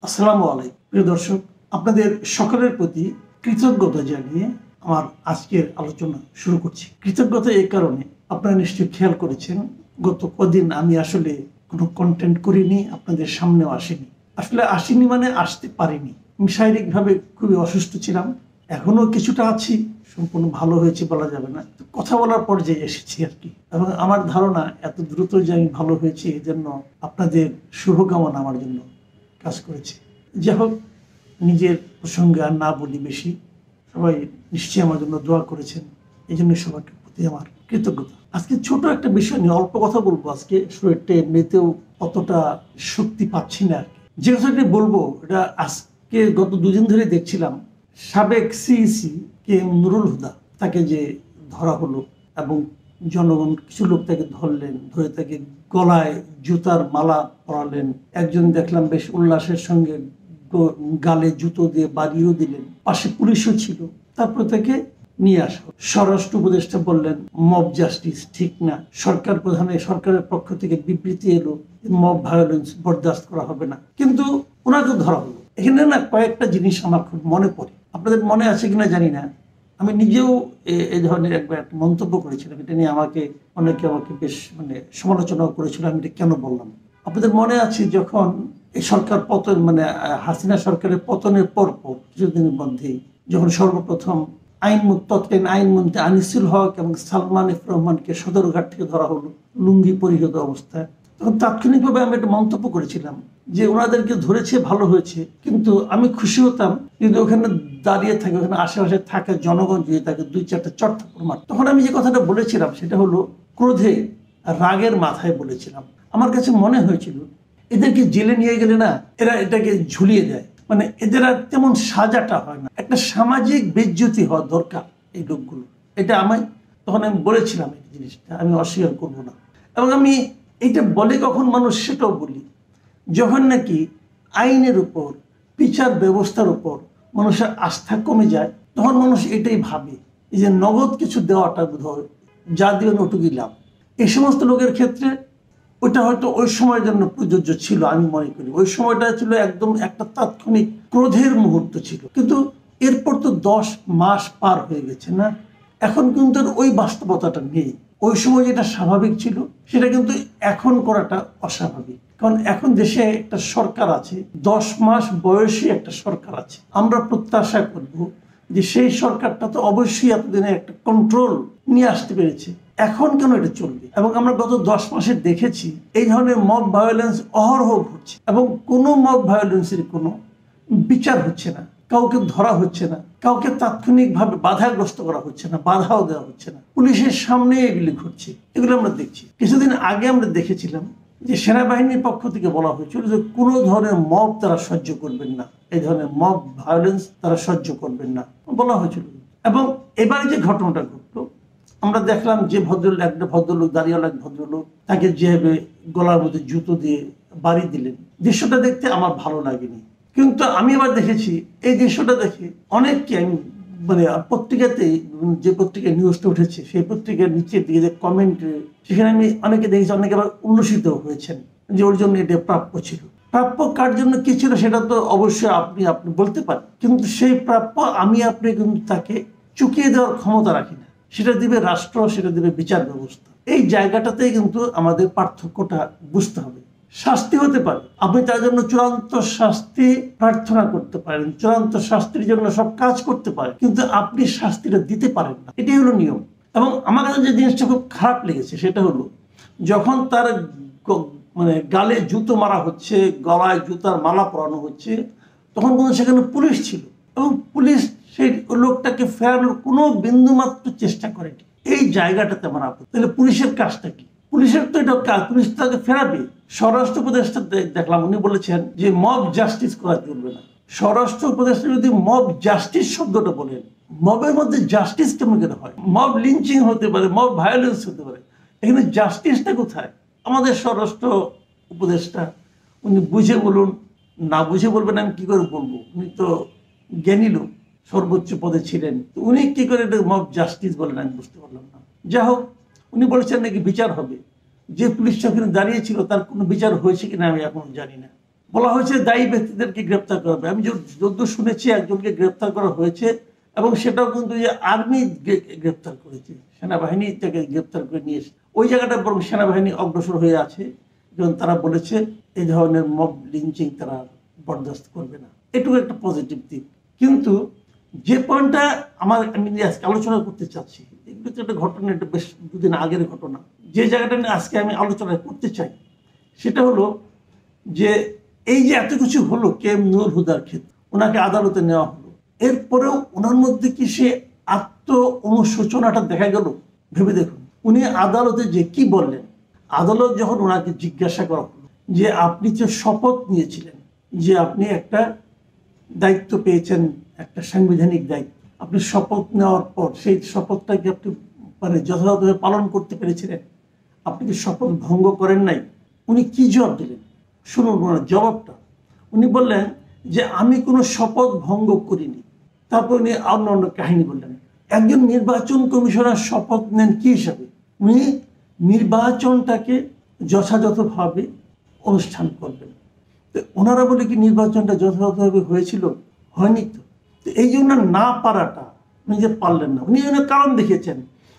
আসসালামু আলাইকুম প্রিয় দর্শক, আপনাদের সকলের প্রতি কৃতজ্ঞতা জানিয়ে আমার আজকের আলোচনা শুরু করছি। কৃতজ্ঞতা এই কারণে, আপনারা নিশ্চয়ই খেয়াল করেছেন গত কদিন আমি আসলে কোনো কন্টেন্ট করিনি, আপনাদের সামনেও আসিনি মানে আসতে পারিনি। আমি শারীরিকভাবে খুবই অসুস্থ ছিলাম, এখনো কিছুটা আছি, সম্পূর্ণ ভালো হয়েছে বলা যাবে না, কথা বলার পর্যায়ে এসেছি আর কি। এবং আমার ধারণা এত দ্রুত যে আমি ভালো হয়েছি এই জন্য আপনাদের শুভকামনা আমার জন্য কাজ করেছে। যাই হোক, নিজের প্রসঙ্গে আর না বলি বেশি। সবাই নিশ্চয়ই আমার জন্য দোয়া করেছেন, এই জন্য সবার প্রতি আমার কৃতজ্ঞতা। আজকে ছোট একটা বিষয় নিয়ে অল্প কথা বলবো। আজকে শরীরটা এমনিতেও অতটা শক্তি পাচ্ছি না আর কি। যে কথাটি বলবো এটা আজকে গত দুদিন ধরে দেখছিলাম, সাবেক সিইসি কে নুরুল হুদা, তাকে যে ধরা হলো এবং জনগণ কিছু লোক তাকে ধরলেন, ধরে তাকে গলায় জুতার মালা পরালেন। একজন দেখলাম বেশ উল্লাসের সঙ্গে গালে জুতো দিয়ে বাড়িয়েও দিলেন, পাশে পুলিশও ছিল। তারপর তাকে নিয়ে আসা। স্বরাষ্ট্র উপদেষ্টা বললেন মব জাস্টিস ঠিক না। সরকারের পক্ষ থেকে বিবৃতি এলো মব ভায়োলেন্স বরদাস্ত করা হবে না, কিন্তু ওনাকে ধরা হলো। এখানে না কয়েকটা জিনিস আমার খুব মনে পড়ে, আপনাদের মনে আছে কিনা জানি না। আমি নিজেও এই ধরনের একবার মন্তব্য করেছিলাম, এটা নিয়ে অনেকে আমাকে বেশ সমালোচনাও করেছিল। আমি এটা কেন বললাম, আপনাদের মনে আছে যখন এই সরকার পতন হাসিনা সরকারের পতনের পর কিছুদিনের মধ্যেই যখন সর্বপ্রথম তৎকালীন আইনমন্ত্রী আনিসুল হক এবং সালমান এফ রহমানকে সদরঘাট থেকে ধরা হলো লুঙ্গি পরিহিত অবস্থায়, তখন তাৎক্ষণিকভাবে আমি একটা মন্তব্য করেছিলাম যে ওনাদেরকে ধরেছে ভালো হয়েছে, কিন্তু আমি খুশি হতাম যদি ওখানে দাঁড়িয়ে থাকে, ওখানে আশেপাশে থাকা জনগণ যদি তাকে 2-4টা চট্টপর মার। তখন আমি যে কথাটা বলেছিলাম সেটা হলো ক্রোধে রাগের মাথায় বলেছিলাম। আমার কাছে মনে হয়েছিল এদেরকে জেলে নিয়ে গেলে না এরা এটাকে ঝুলিয়ে দেয়, এদের আর তেমন সাজাটা হয় না, একটা সামাজিক বেজ্জতি হওয়া দরকার এই লোকগুলো। এটা তখন আমি বলেছিলাম, এই জিনিসটা আমি অস্বীকার করবো না। এবং আমি এইটা বলে কখন মানুষ সেটাও বলি, যখন নাকি আইনের উপর বিচার ব্যবস্থার উপর মানুষের আস্থা কমে যায়, তখন মানুষ এটাই ভাবে যে নগদ কিছু দেওয়াটা বোধহয় যা দিবেন ওটুকুই লাভ। এই সমস্ত লোকের ক্ষেত্রে ওটা হয়তো ওই সময়ের জন্য প্রযোজ্য ছিল। আমি মনে করি ওই সময়টা ছিল একদম একটা তাৎক্ষণিক ক্রোধের মুহূর্ত ছিল, কিন্তু এরপর তো 10 মাস পার হয়ে গেছে না, এখন কিন্তু ওই বাস্তবতাটা নেই। ওই সময় যেটা স্বাভাবিক ছিল সেটা কিন্তু এখন করাটা অস্বাভাবিক। কারণ এখন দেশে একটা সরকার আছে, 10 মাস বয়সী একটা সরকার আছে। আমরা প্রত্যাশা করব যে সেই সরকারটা তো অবশ্যই এতদিনে একটা কন্ট্রোল নিয়ে আসতে পেরেছে, এখন কেন এটা চলবে? এবং আমরা গত 10 মাসে দেখেছি এই ধরনের মব ভায়োলেন্স অহরহ ঘটছে এবং কোনো মব ভায়োলেন্সের কোনো বিচার হচ্ছে না, কাউকে ধরা হচ্ছে না, কাউকে তাৎক্ষণিকভাবে বাধাগ্রস্ত করা হচ্ছে না, বাধাও দেওয়া হচ্ছে না, পুলিশের সামনে এগুলি ঘটছে। এগুলো আমরা দেখছি। কিছুদিন আগে আমরা দেখেছিলাম যে সেনাবাহিনীর পক্ষ থেকে বলা হয়েছিল যে কোনো ধরনের মব তারা সহ্য করবেন না, এই ধরনের মব ভায়োলেন্স তারা সহ্য করবেন না বলা হয়েছিল। এবং এবারে যে ঘটনাটা ঘটলো, আমরা দেখলাম যে একটা ভদ্রলোক দাঁড়িয়েওয়ালা ভদ্রলোক, তাকে যেভাবে গলার মধ্যে জুতো দিয়ে বাড়ি দিলেন, দৃশ্যটা দেখতে আমার ভালো লাগেনি। কিন্তু আমি আবার দেখেছি এই দৃশ্যটা দেখে অনেককে আমি পত্রিকাতে, যে পত্রিকায় নিউজটা উঠেছে সেই পত্রিকার নিচের দিকে যে কমেন্ট, সেখানে আমি অনেকে দেখেছি, অনেকে আবার উল্লসিত হয়েছেন যে ওর জন্য এটা প্রাপ্য ছিল। প্রাপ্য কার জন্য কি ছিল সেটা তো অবশ্যই আপনি বলতে পারেন, কিন্তু সেই প্রাপ্য আপনি কিন্তু তাকে চুকিয়ে দেওয়ার ক্ষমতা রাখি না। সেটা দিবে রাষ্ট্র, সেটা দিবে বিচার ব্যবস্থা। এই জায়গাটাতেই কিন্তু আমাদের পার্থক্যটা বুঝতে হবে। শাস্তি হতে পারে, আপনি তার জন্য চূড়ান্ত শাস্তি প্রার্থনা করতে পারেন, চূড়ান্ত শাস্তির জন্য সব কাজ করতে পারেন, কিন্তু আপনি শাস্তিটা দিতে পারেন না, এটাই হলো নিয়ম। এবং আমার কাছে যে জিনিসটা খুব খারাপ লেগেছে সেটা হলো যখন তার গালে জুতো মারা হচ্ছে, গলায় জুতার মালা পরানো হচ্ছে, তখন কিন্তু সেখানে পুলিশ ছিল এবং পুলিশ সেই লোকটাকে ফেরানোর কোনো বিন্দুমাত্র চেষ্টা করেনি। এই জায়গাটাতে আমার আপত্তি। তাহলে পুলিশের কাজটা কি? পুলিশের তো এটা কাজ, পুলিশ তাকে ফেরাবে। স্বরাষ্ট্র উপদেষ্টা দেখলাম উনি বলেছেন যে মব জাস্টিস করা চলবে না। স্বরাষ্ট্র উপদেষ্টা যদি মব জাস্টিস শব্দটা বলেন, মবের মধ্যে জাস্টিস কেমন করে হয়? মব লিঞ্চিং হতে পারে, মব ভায়োলেন্স হতে পারে, এখানে জাস্টিসটা কোথায়? আমাদের স্বরাষ্ট্র উপদেষ্টা উনি বুঝে বলুন, না বুঝে বলবেন আমি কি করে বলবো, উনি তো জ্ঞানী লোক, সর্বোচ্চ পদে ছিলেন, উনি কি করে এটা মব জাস্টিস বলেন আমি বুঝতে পারলাম না। যাই হোক, উনি বলেছেন নাকি বিচার হবে। যে পুলিশ ওখানে দাঁড়িয়েছিল তার কোনো বিচার হয়েছে কিনা আমি এখন জানি না। বলা হয়েছে দায়ী ব্যক্তিদেরকে গ্রেপ্তার করা হবে। আমি যদ্দূর শুনেছি একজনকে গ্রেপ্তার করা হয়েছে, এবং সেটাও কিন্তু যে আর্মি গ্রেপ্তার করেছে, সেনাবাহিনী তাকে গ্রেপ্তার করে নিয়ে এসে ওই জায়গাটা বরং সেনাবাহিনী অগ্রসর হয়ে আছে, যেমন তারা বলেছে এই ধরনের মব লিঞ্চিং তারা বরদাস্ত করবে না। এটুকু একটা পজিটিভ দিক। কিন্তু যে পয়েন্টটা আমি আজকে আলোচনা করতে চাচ্ছি, এগুলো তো একটা ঘটনা, এটা বেশ দুদিন আগের ঘটনা। যে জায়গাটা নিয়ে আজকে আমি আলোচনা করতে চাই সেটা হলো যে এই যে এত কিছু হলো KM নুরুল হুদার ক্ষেত্রে, ওনাকে আদালতে নেওয়া হলো, এরপরেও ওনার মধ্যে কি সে আত্ম অনুশোচনাটা দেখা গেল? ভেবে দেখুন, উনি আদালতে যে কি বললেন। আদালত যখন ওনাকে জিজ্ঞাসা করা হলো যে আপনি যে শপথ নিয়েছিলেন, যে আপনি একটা দায়িত্ব পেয়েছেন, একটা সাংবিধানিক দায়িত্ব, আপনি শপথ নেওয়ার পর সেই শপথটাকে আপনি মানে যথাযথভাবে পালন করতে পেরেছিলেন, আপনি কি শপথ ভঙ্গ করেন নাই? উনি কি জবাব দিলেন শুনুন ওনার জবাবটা। উনি বললেন যে আমি কোনো শপথ ভঙ্গ করিনি। তারপর উনি অন্য অন্য কাহিনী বললেন। একজন নির্বাচন কমিশনার শপথ নেন কি হিসাবে? উনি নির্বাচনটাকে যথাযথভাবে অনুষ্ঠান করবেন। তো ওনারা বলে কি নির্বাচনটা যথাযথভাবে হয়েছিল? হয়নি তো। এই জন্য না পারাটা, উনি যে পারলেন না, উনি কারণ দেখিয়েছেন।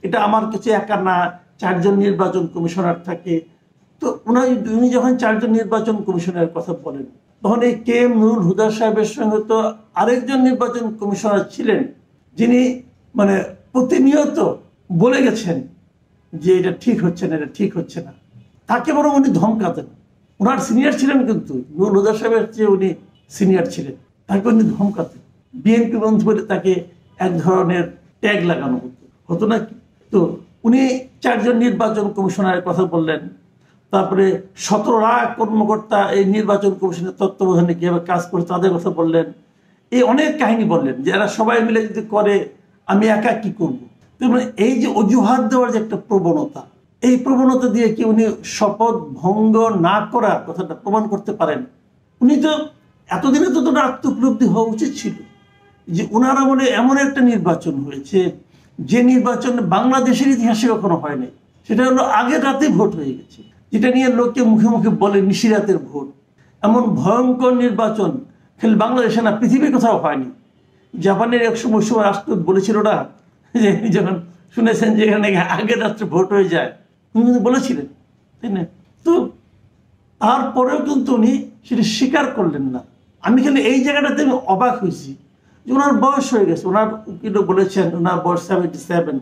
এটা আমার কাছে একা না, 4 জন নির্বাচন কমিশনার থাকে। তো উনি যখন 4 জন নির্বাচন কমিশনারের কথা বলেন, তখন এই KM নুরুল হুদা সাহেবের সঙ্গে তো আরেকজন নির্বাচন কমিশনার ছিলেন, যিনি মানে প্রতিনিয়ত বলে গেছেন যে এটা ঠিক হচ্ছে না, এটা ঠিক হচ্ছে না। তাকে বরং উনি ধমকাতেন। ওনার সিনিয়র ছিলেন, কিন্তু নুরুল হুদা সাহেবের চেয়ে উনি সিনিয়র ছিলেন, তাকে উনি ধমকাতেন। বিএনপি বন্ধু বলে তাকে এক ধরনের ট্যাগ লাগানো হতো না কি? তো উনি 4 জন নির্বাচন কমিশনারের কথা বললেন। তারপরে 17 কর্মকর্তা এই নির্বাচন কমিশনের তত্ত্বাবধানে কীভাবে কাজ করে তাদের কথা বললেন। এই অনেক কাহিনী বললেন যে এরা সবাই মিলে যদি করে আমি একা কি করব। মানে এই যে অজুহাত দেওয়ার যে একটা প্রবণতা, এই প্রবণতা দিয়ে কি উনি শপথ ভঙ্গ না করার কথাটা প্রমাণ করতে পারেন? উনি তো এতদিনে তো আত্মোপলব্ধি হওয়া উচিত ছিল যে ওনারা বলে এমন একটা নির্বাচন হয়েছে যে নির্বাচন বাংলাদেশের ইতিহাসে কখনো হয়নি। সেটা হলো আগের রাতে ভোট হয়ে গেছে, যেটা নিয়ে লোকে মুখে মুখে বলে নিশিরাতের ভোট। এমন ভয়ঙ্কর নির্বাচন খেলে বাংলাদেশে না, পৃথিবীর কোথাও হয়নি। জাপানের এক সময় রাষ্ট্রদূত বলেছিল না, যে যখন শুনেছেন যে এখানে আগের রাত্রে ভোট হয়ে যায়, উনি কিন্তু বলেছিলেন, তাই না? তো তারপরেও কিন্তু উনি সেটা স্বীকার করলেন না। আমি খালি এই জায়গাটাতে আমি অবাক হয়েছি যে ওনার বয়স হয়ে গেছে। ওনার উকিলও বলেছেন ওনার বয়স 77।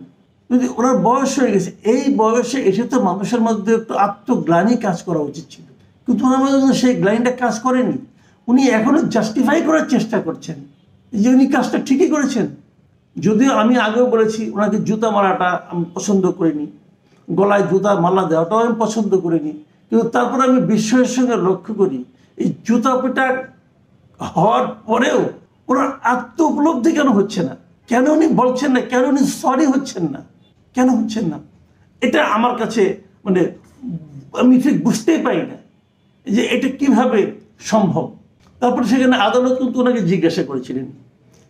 যদি ওনার বয়স হয়ে গেছে, এই বয়সে এসে তো মানুষের মধ্যে একটু আত্মগ্লানি কাজ করা উচিত ছিল, কিন্তু ওনার মধ্যে সেই গ্লানিটা কাজ করেনি। উনি এখনো জাস্টিফাই করার চেষ্টা করছেন যে উনি কাজটা ঠিকই করেছেন। যদিও আমি আগেও বলেছি ওনাকে জুতা মারাটা আমি পছন্দ করিনি, গলায় জুতা মালা দেওয়াটাও আমি পছন্দ করিনি, কিন্তু তারপর আমি বিস্ময়ের সঙ্গে লক্ষ্য করি এই জুতা পেটা হওয়ার পরেও ওনার আত্ম উপলব্ধি কেন হচ্ছে না? কেন উনি বলছেন না? কেন উনি সরি হচ্ছেন না? কেন হচ্ছেন না? এটা আমার কাছে মানে আমি ঠিক বুঝতেই পারি না যে এটা কিভাবে সম্ভব। তারপরে সেখানে আদালত কিন্তু ওনাকে জিজ্ঞাসা করেছিলেন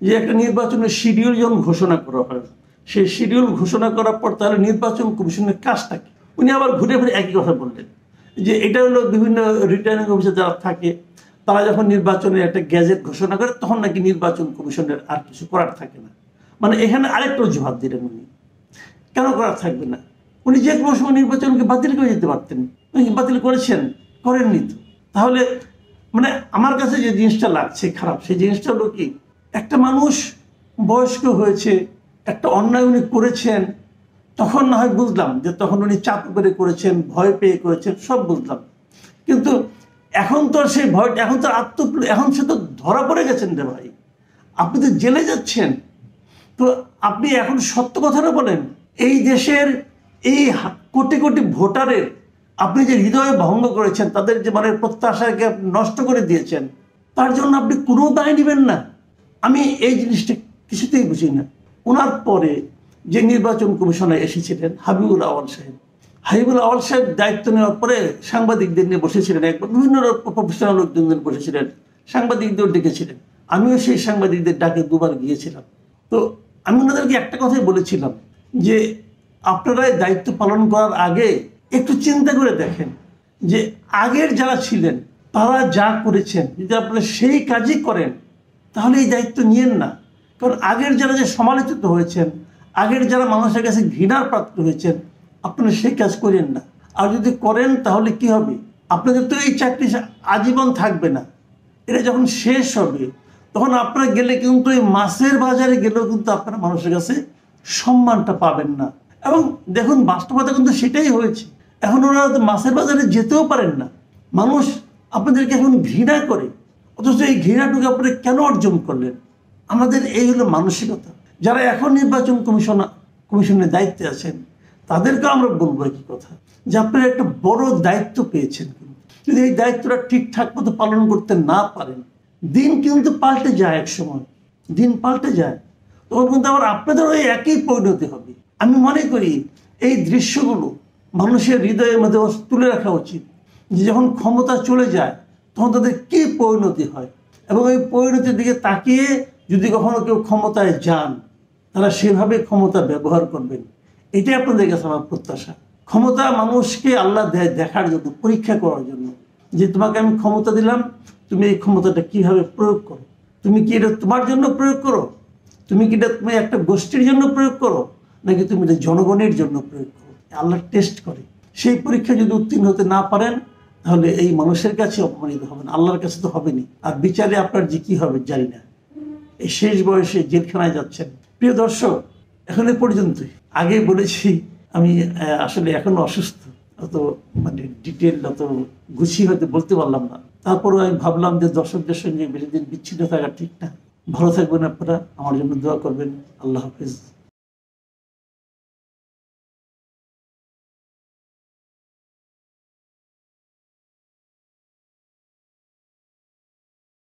যে একটা নির্বাচনের শিডিউল যখন ঘোষণা করা হয়, সেই শিডিউল ঘোষণা করার পর তাহলে নির্বাচন কমিশনের কাজটা কি? উনি আবার ঘুরে ঘুরে একই কথা বললেন যে এটা হলো বিভিন্ন রিটার্নিং অফিসার যারা থাকে তারা যখন নির্বাচনের একটা গ্যাজেট ঘোষণা করে তখন নাকি নির্বাচন কমিশনের আর কিছু করার থাকে না। মানে এখানে আরেকটা অজুহাত দিলেন উনি, কেন করার থাকবে না? উনি যে কোনো সময় নির্বাচনকে বাতিল করে যেতে পারতেন, উনি বাতিল করেছেন? করেননি তো। তাহলে মানে আমার কাছে যে জিনিসটা লাগছে খারাপ, সেই জিনিসটা হলো কি, একটা মানুষ বয়স্ক হয়েছে, একটা অন্যায় উনি করেছেন, তখন না হয় বুঝলাম যে তখন উনি চাপ করে করেছেন, ভয় পেয়ে করেছেন, সব বুঝলাম। কিন্তু এখন তো সেই ভয়টা, এখন তো এখন সে তো ধরা পড়ে গেছেন রে ভাই, আপনি তো জেলে যাচ্ছেন। তো আপনি এখন সত্য কথাটা বলেন, এই দেশের এই কোটি কোটি ভোটারের আপনি যে হৃদয়ে ভঙ্গ করেছেন, তাদের যে মানে প্রত্যাশাকে নষ্ট করে দিয়েছেন, তার জন্য আপনি কোনো দায় নেবেন না। আমি এই জিনিসটা কিছুতেই বুঝি না। ওনার পরে যে নির্বাচন কমিশনে এসেছিলেন হাবিবুল আওয়াল সাহেব, হাবিবুল আওয়াল সাহেব দায়িত্ব নেওয়ার পরে সাংবাদিকদের নিয়ে বসেছিলেন, একবার বিভিন্ন প্রফেশনাল লোকজন বসেছিলেন, সাংবাদিকদের ডেকেছিলেন। আমিও সেই সাংবাদিকদের ডাকে 2বার গিয়েছিলাম। তো আমি ওনাদেরকে একটা কথাই বলেছিলাম যে আপনারা দায়িত্ব পালন করার আগে একটু চিন্তা করে দেখেন যে আগের যারা ছিলেন তারা যা করেছেন যদি আপনারা সেই কাজই করেন তাহলে এই দায়িত্ব নিয়েন না। কারণ আগের যারা যে সমালোচিত হয়েছেন, আগের যারা মানুষের কাছে ঘৃণার পাত্র হয়েছেন, আপনারা সেই কাজ করেন না। আর যদি করেন তাহলে কি হবে? আপনাদের তো এই চাকরি আজীবন থাকবে না। এটা যখন শেষ হবে তখন আপনারা গেলে কিন্তু এই মাছের বাজারে গেলেও কিন্তু আপনারা মানুষের কাছে সম্মানটা পাবেন না। এবং দেখুন বাস্তবতা কিন্তু সেটাই হয়েছে। এখন ওনারা তো মাছের বাজারে যেতেও পারেন না। মানুষ আপনাদেরকে এখন ঘৃণা করে, অথচ এই ঘৃণাটুকু আপনারা কেন অর্জন করলেন? আমাদের এই হলো মানসিকতা। যারা এখন নির্বাচন কমিশনের দায়িত্বে আছেন তাদেরকেও আমরা বলবো একই কথা, যে আপনারা একটা বড় দায়িত্ব পেয়েছেন। যদি এই দায়িত্বটা ঠিকঠাক মতো পালন করতে না পারেন, দিন কিন্তু পাল্টে যায়, এক সময় দিন পাল্টে যায়, তখন কিন্তু আবার আপনাদের ওই একই পরিণতি হবে। আমি মনে করি এই দৃশ্যগুলো মানুষের হৃদয়ের মধ্যে তুলে রাখা উচিত, যে যখন ক্ষমতা চলে যায় তখন তাদের কী পরিণতি হয়, এবং এই পরিণতির দিকে তাকিয়ে যদি কখনো কেউ ক্ষমতায় যান তারা সেভাবে ক্ষমতা ব্যবহার করবেন। এটাই আপনাদের কাছে আমার প্রত্যাশা। ক্ষমতা মানুষকে আল্লাহ দেয় দেখার জন্য, পরীক্ষা করার জন্য, যে তোমাকে আমি ক্ষমতা দিলাম, তুমি এই ক্ষমতাটা কিভাবে প্রয়োগ করো। তুমি কি এটা তোমার জন্য প্রয়োগ করো, তুমি কি এটা তুমি একটা গোষ্ঠীর জন্য প্রয়োগ করো, নাকি তুমি এটা জনগণের জন্য প্রয়োগ করো। আল্লাহ টেস্ট করে। সেই পরীক্ষা যদি উত্তীর্ণ হতে না পারেন তাহলে এই মানুষের কাছে অপমানিত হবেন, আল্লাহর কাছে তো হবেনি। আর বিচারে আপনার যে কি হবে জানি না। এই শেষ বয়সে জেলখানায় যাচ্ছেন। প্রিয় দর্শক, এখন এ পর্যন্তই। আগে বলেছি আমি আসলে এখন অসুস্থ, অত মানে ডিটেল অত গুছিয়ে হয়তো বলতে পারলাম না। তারপরেও আমি ভাবলাম যে দর্শকদের সঙ্গে বেশি দিন বিচ্ছিন্ন থাকা ঠিক না। ভালো থাকবেন আপনারা, আমার জন্য দোয়া করবেন। আল্লাহ হাফিজ।